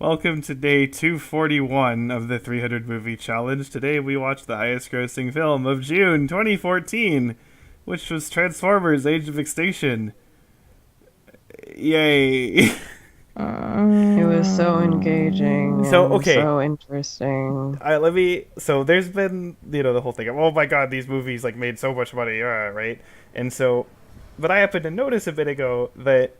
Welcome to day 241 of the 300 Movie Challenge. Today we watched the highest grossing film of June 2014, which was Transformers Age of Extinction. Yay. It was so engaging and so interesting. So there's been, the whole thing of, oh my god, these movies like made so much money, right? And so, but I happened to notice a bit ago that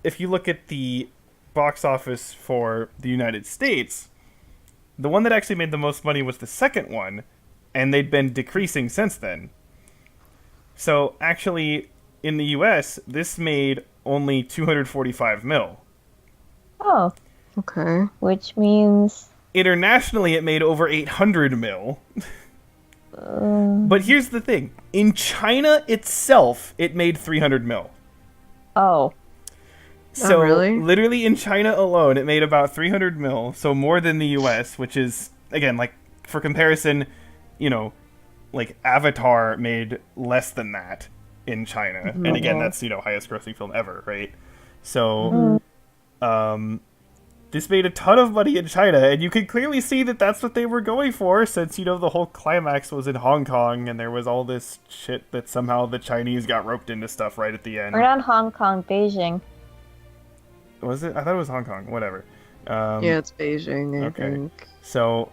if you look at the box office for the United States, the one that actually made the most money was the second one, and they'd been decreasing since then. So actually, in the US, this made only 245 mil. Oh, Okay. which means Internationally, it made over 800 mil. But here's the thing. In China itself, it made 300 mil. oh, So, really? literally in China alone, it made about 300 mil, so more than the US, which is, again, like, for comparison, like, Avatar made less than that in China. And again, that's, highest grossing film ever, right? So, this made a ton of money in China, and you can clearly see that that's what they were going for, since, the whole climax was in Hong Kong, and there was all this shit that somehow the Chinese got roped into stuff right at the end. we're not Hong Kong, Beijing. Was it? I thought it was Hong Kong. Whatever. Yeah, it's Beijing, I okay. think. So,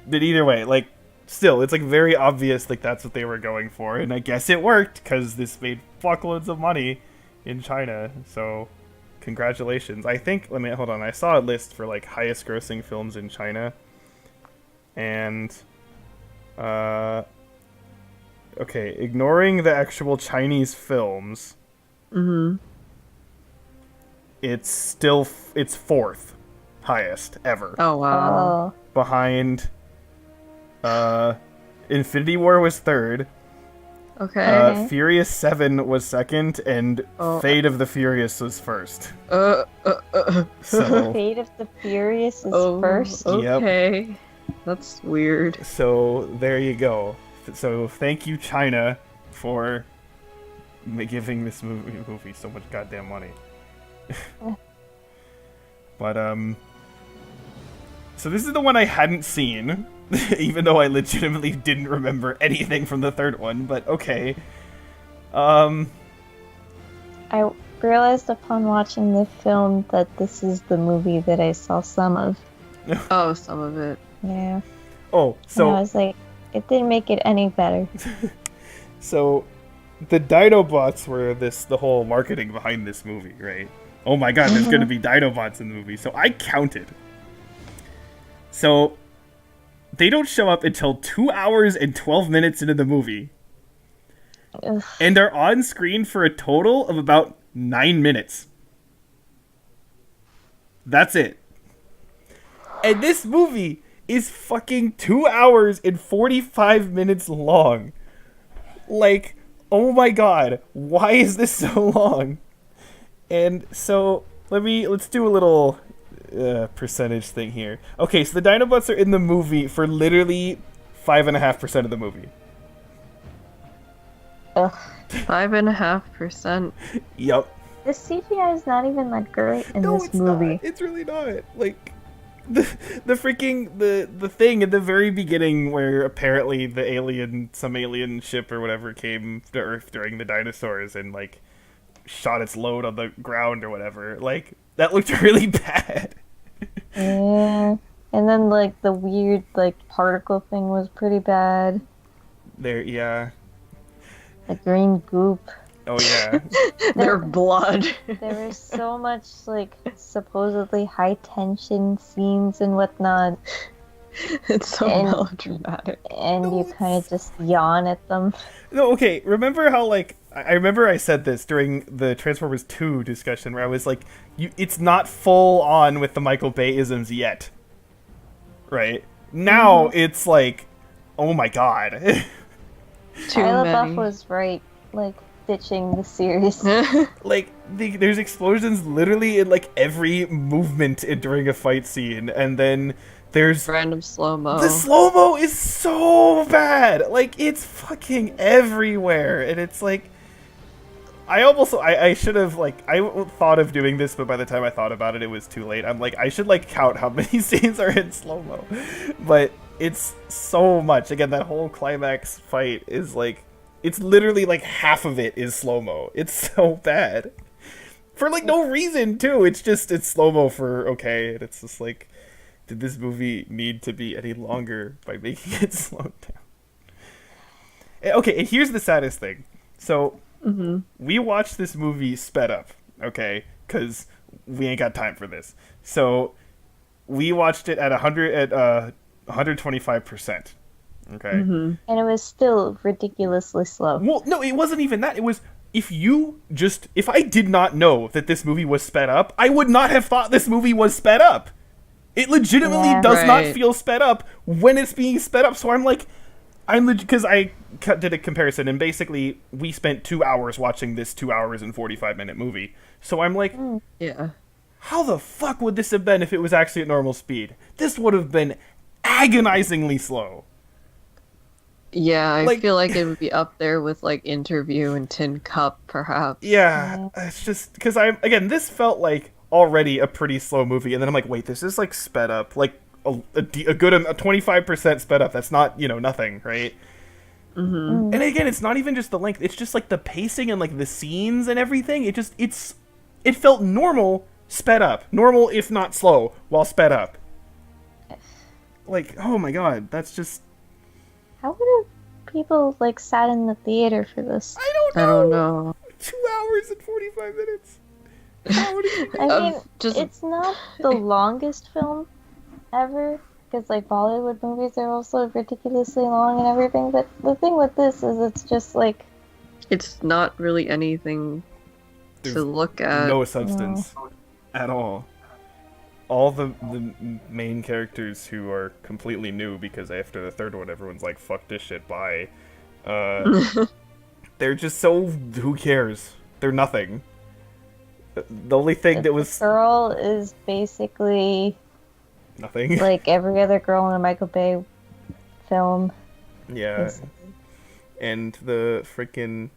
but either way, like, still, it's like very obvious, like that's what they were going for, and I guess it worked because this made fuckloads of money in China. So, congratulations. I think. Hold on. I saw a list for like highest grossing films in China, and okay, ignoring the actual Chinese films. It's fourth highest ever. Oh, wow. Oh, Behind Infinity War was third. Okay. Furious 7 was second, and Fate of the Furious was first. So Fate of the Furious is Oh, first. okay. That's weird. so there you go. So thank you, China, for giving this movie so much goddamn money. But so this is the one I hadn't seen, even though I legitimately didn't remember anything from the third one, but okay. I realized upon watching the film that this is the movie that I saw some of. Oh, some of it. Yeah. Oh, And I so was like, it didn't make it any better. so the Dinobots were the whole marketing behind this movie, right? Oh my god, there's gonna be Dinobots in the movie. So I counted. So they don't show up until 2 hours and 12 minutes into the movie. Ugh. And they're on screen for a total of about 9 minutes. That's it. And this movie is fucking 2 hours and 45 minutes long. Like, oh my god, why is this so long? And so let's do a little percentage thing here. Okay, so the Dinobots are in the movie for literally 5.5% of the movie. Ugh. 5.5%. Yup. The CGI is not even that great in No, this it's movie. not. It's really not. Like the freaking the thing at the very beginning where apparently some alien ship or whatever came to Earth during the dinosaurs and like shot its load on the ground or whatever. Like that looked really bad. Yeah. And then like the weird like particle thing was pretty bad. Yeah. The green goop. Oh yeah. Their blood. There was so much like supposedly high tension scenes and whatnot, It's so And- melodramatic. and No, you kind of just yawn at them. No, okay. Remember how like I remember I said this during the Transformers 2 discussion where I was like, it's not full on with the Michael Bay isms yet. Right? Now it's like, oh my god. Too Shia many. LaBeouf was right, like ditching the series. Like there's explosions literally in like every movement during a fight scene, and then there's Random slow-mo. the slow-mo is so bad. Like it's fucking everywhere, and it's like I should have like thought of doing this, but by the time I thought about it, it was too late. I'm like I should like count how many scenes are in slow mo, but it's so much. Again, that whole climax fight is like it's literally like half of it is slow mo. It's so bad for like no reason too. It's just it's slow mo for okay, and it's just like did this movie need to be any longer by making it slowed down? Okay, and here's the saddest thing. So we watched this movie sped up, okay, because we ain't got time for this. So we watched it at 125%. Okay. And it was still ridiculously slow. Well, no, it wasn't even that. It was if I did not know that this movie was sped up, I would not have thought this movie was sped up. It legitimately does not feel sped up when it's being sped up. So I'm like, because I did a comparison, and basically we spent 2 hours watching this 2 hours and 45-minute movie. So I'm like, Yeah. how the fuck would this have been if it was actually at normal speed? This would have been agonizingly slow. Yeah, I Like- feel like it would be up there with like Interview and Tin Cup, perhaps. Yeah, it's just because this felt like already a pretty slow movie, and then I'm like, wait, this is like sped up, like a good 25% sped up. That's not nothing, right? And again, it's not even just the length; it's just like the pacing and like the scenes and everything. It felt normal, sped up, normal if not slow, while sped up. Like, oh my god, that's just How would people like sat in the theater for this? I don't know. I don't know. 2 hours and 45 minutes. How would it I mean, just- it's not the longest film ever, because like Bollywood movies are also ridiculously long and everything. But the thing with this is, it's just like It's not really anything There's to look at. no substance at all. All the main characters who are completely new, because after the third one everyone's like, fuck this shit, bye. They're just so, who cares? They're nothing. The only thing that was girl is basically nothing. like every other girl in a Michael Bay film. Yeah. Basically. And the freaking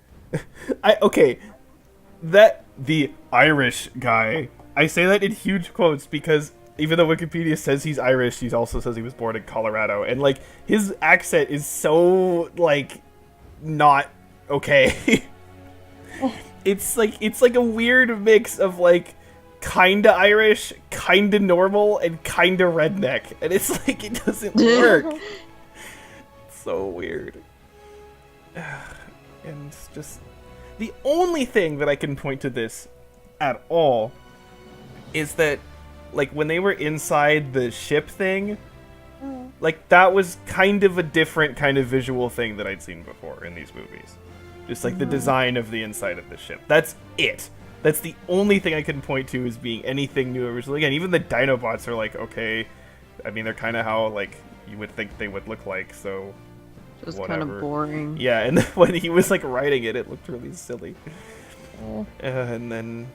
the Irish guy, I say that in huge quotes because even though Wikipedia says he's Irish, he also says he was born in Colorado, and like his accent is so like not okay. It's like a weird mix of like kinda Irish, kinda normal, and kinda redneck, and it's like it doesn't work. It's so weird. And it's just the only thing that I can point to this at all is that like when they were inside the ship thing, like that was kind of a different kind of visual thing that I'd seen before in these movies. Just like the design of the inside of the ship. That's it. That's the only thing I can point to as being anything new originally. Again, even the Dinobots are like, okay, I mean, they're kind of how like you would think they would look like, so Just whatever. kind of boring. Yeah, and when he was like writing it, it looked really silly. And then,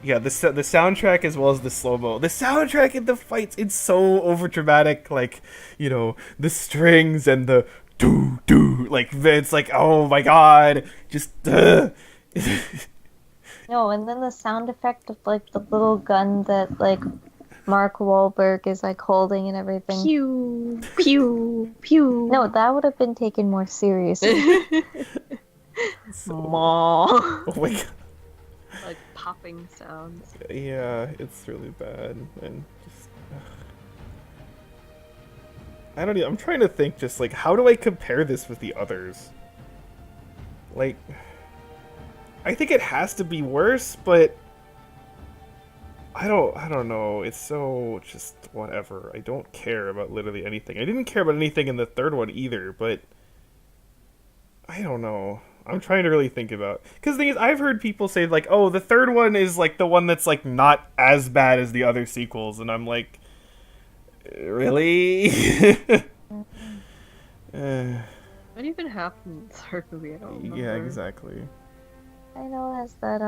yeah, the soundtrack as well as the slow mo. The soundtrack in the fights, it's so over dramatic. Like, the strings and the doo doo. Like it's like, oh my god, just. No, and then the sound effect of like the little gun that like Mark Wahlberg is like holding and everything. Pew, pew, pew. No, that would have been taken more seriously. Maw. Oh my god. Like popping sounds. Yeah, it's really bad, and just. I don't know. I'm trying to think, just like, how do I compare this with the others? Like, I think it has to be worse, but I don't know. It's so just whatever. I don't care about literally anything. I didn't care about anything in the third one either, but I don't know. I'm trying to really think about, because the thing is, I've heard people say like, oh, the third one is like the one that's like not as bad as the other sequels, and I'm like, really? What even happened in the third movie? I don't remember. Yeah, exactly. I know is that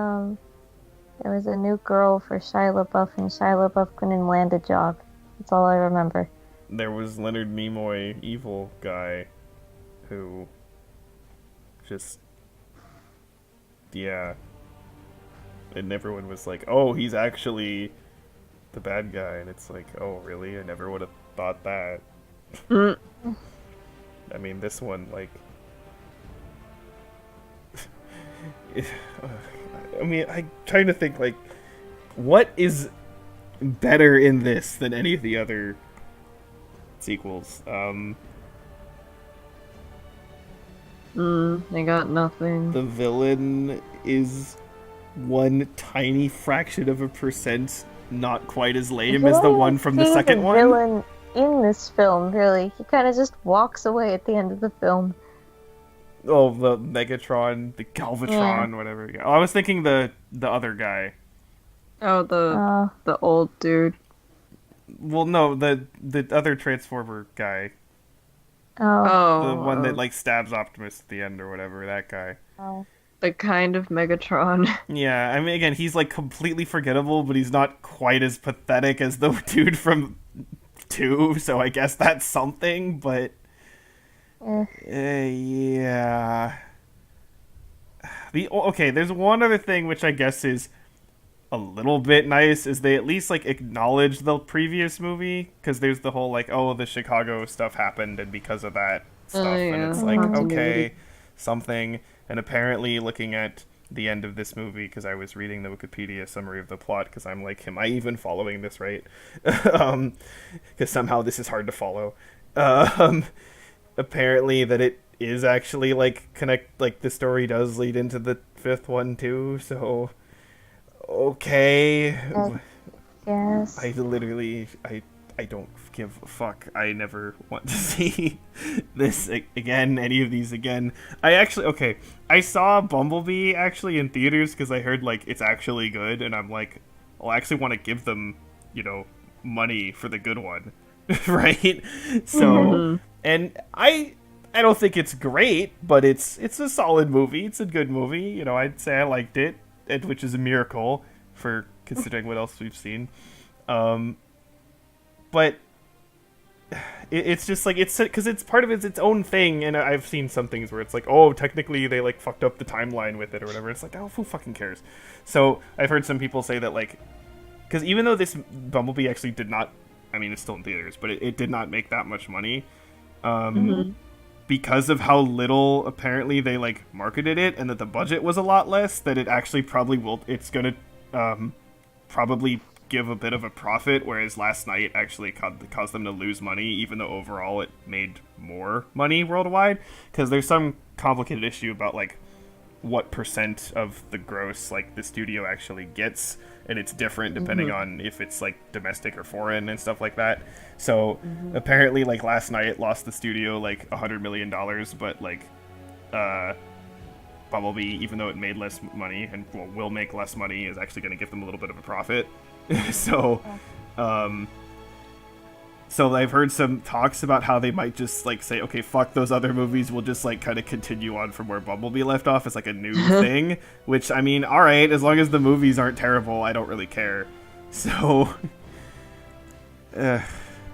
there was a new girl for Shia LaBeouf and Shia LaBeouf couldn't land a job. That's all I remember. There was Leonard Nimoy, evil guy, who just, yeah, and everyone was like, "Oh, he's actually the bad guy," and it's like, "Oh, really? I never would have thought that." Mm. I mean, this one, like, I mean, I'm trying to think, like, what is better in this than any of the other sequels? They got nothing. The villain is one tiny fraction of a percent not quite as lame as the one from the second one. Villain in this film, really, he kind of just walks away at the end of the film. Oh, the Megatron, the Galvatron, whatever. Oh, I was thinking the other guy. Oh, the old dude. Well, no, the other Transformer guy. Oh, The one that like stabs Optimus at the end or whatever, that guy. oh. The kind of Megatron. Yeah, I mean, again, he's like completely forgettable, but he's not quite as pathetic as the dude from 2, so I guess that's something, but yeah. Okay, there's one other thing which I guess is a little bit nice, is they at least like acknowledge the previous movie, because there's the whole like, oh, the Chicago stuff happened and because of that stuff, and yeah. it's like, Continuity. okay, something. And apparently looking at the end of this movie, because I was reading the Wikipedia summary of the plot, because I'm like, am I even following this right? Because somehow this is hard to follow. Apparently that it is actually like the story does lead into the fifth one too, so okay. Yes. I don't give a fuck. I never want to see this again, any of these again. I saw Bumblebee actually in theaters because I heard like it's actually good, and I'm like, well, I actually want to give them, money for the good one, right? So, and I don't think it's great, but it's a solid movie. It's a good movie. I'd say I liked it, which is a miracle for considering what else we've seen. But it's just like, it's because it's part of its own thing, and I've seen some things where it's like, oh, technically they like fucked up the timeline with it or whatever. It's like, oh, who fucking cares? So I've heard some people say that, like, because even though this Bumblebee actually did not, I mean, it's still in theaters, but it did not make that much money, because of how little apparently they like marketed it, and that the budget was a lot less, that it actually it's gonna probably give a bit of a profit, whereas Last Night actually caused them to lose money, even though overall it made more money worldwide, because there's some complicated issue about like what percent of the gross like the studio actually gets, and it's different depending on if it's like domestic or foreign and stuff like that. So apparently like Last Night lost the studio like $100 million, but like Bumblebee, even though it made less money and will make less money, is actually going to give them a little bit of a profit. So I've heard some talks about how they might just like say, okay, fuck those other movies, we'll just like kind of continue on from where Bumblebee left off as like a new thing, which, I mean, all right, as long as the movies aren't terrible, I don't really care. So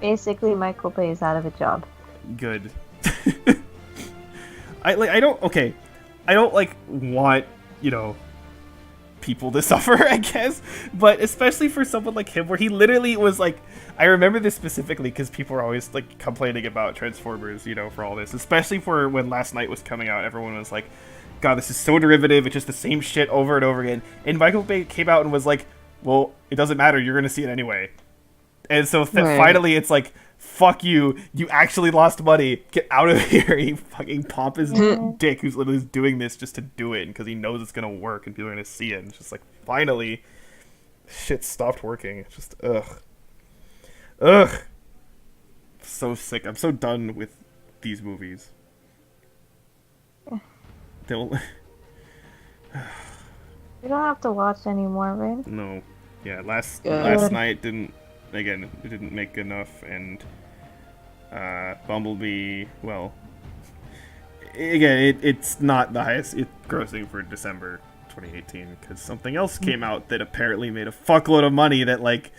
Basically, Michael Bay is out of a job. good. I don't like want, people to suffer, I guess, but especially for someone like him, where he literally was like, I remember this specifically because people were always like complaining about Transformers, for all this, especially for when Last Night was coming out. Everyone was like, God, this is so derivative, it's just the same shit over and over again. And Michael Bay came out and was like, well, it doesn't matter, you're gonna see it anyway. And so finally it's like, fuck you, you actually lost money, get out of here, you fucking pompous dick who's literally doing this just to do it because he knows it's gonna work and people are gonna see it. And it's just like, finally shit stopped working. It's just ugh, so sick. I'm so done with these movies. They'll You don't have to watch anymore, right? no, yeah, last night didn't make enough, and Bumblebee, well, again, it's not the highest grossing for December 2018 because something else came out that apparently made a fuckload of money that like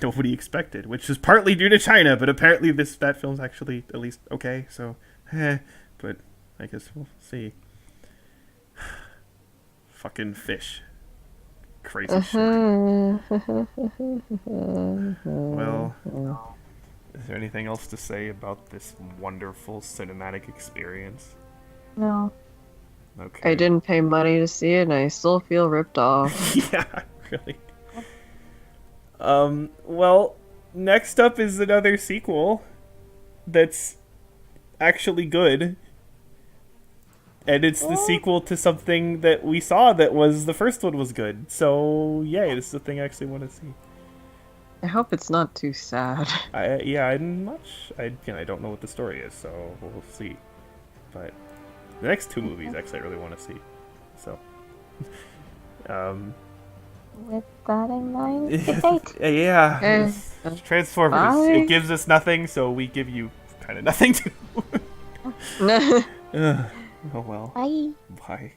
nobody expected, which is partly due to China, but apparently that film's actually at least okay. So, but I guess we'll see. Fucking fish. crazy shit. Well, is there anything else to say about this wonderful cinematic experience? No. Okay. I didn't pay money to see it, and I still feel ripped off. Yeah, really. Well, next up is another sequel that's actually good. And it's the sequel to something that we saw that was the first one was good. So, yay, this is the thing I actually want to see. I hope it's not too sad. I'm not. I don't know what the story is, so we'll see. But the next two movies, actually, I really want to see. So, With that in mind, good night. yeah, Eh, Transformers. bye. It gives us nothing, so we give you kind of nothing too. Ugh. Oh well. Bye. Bye.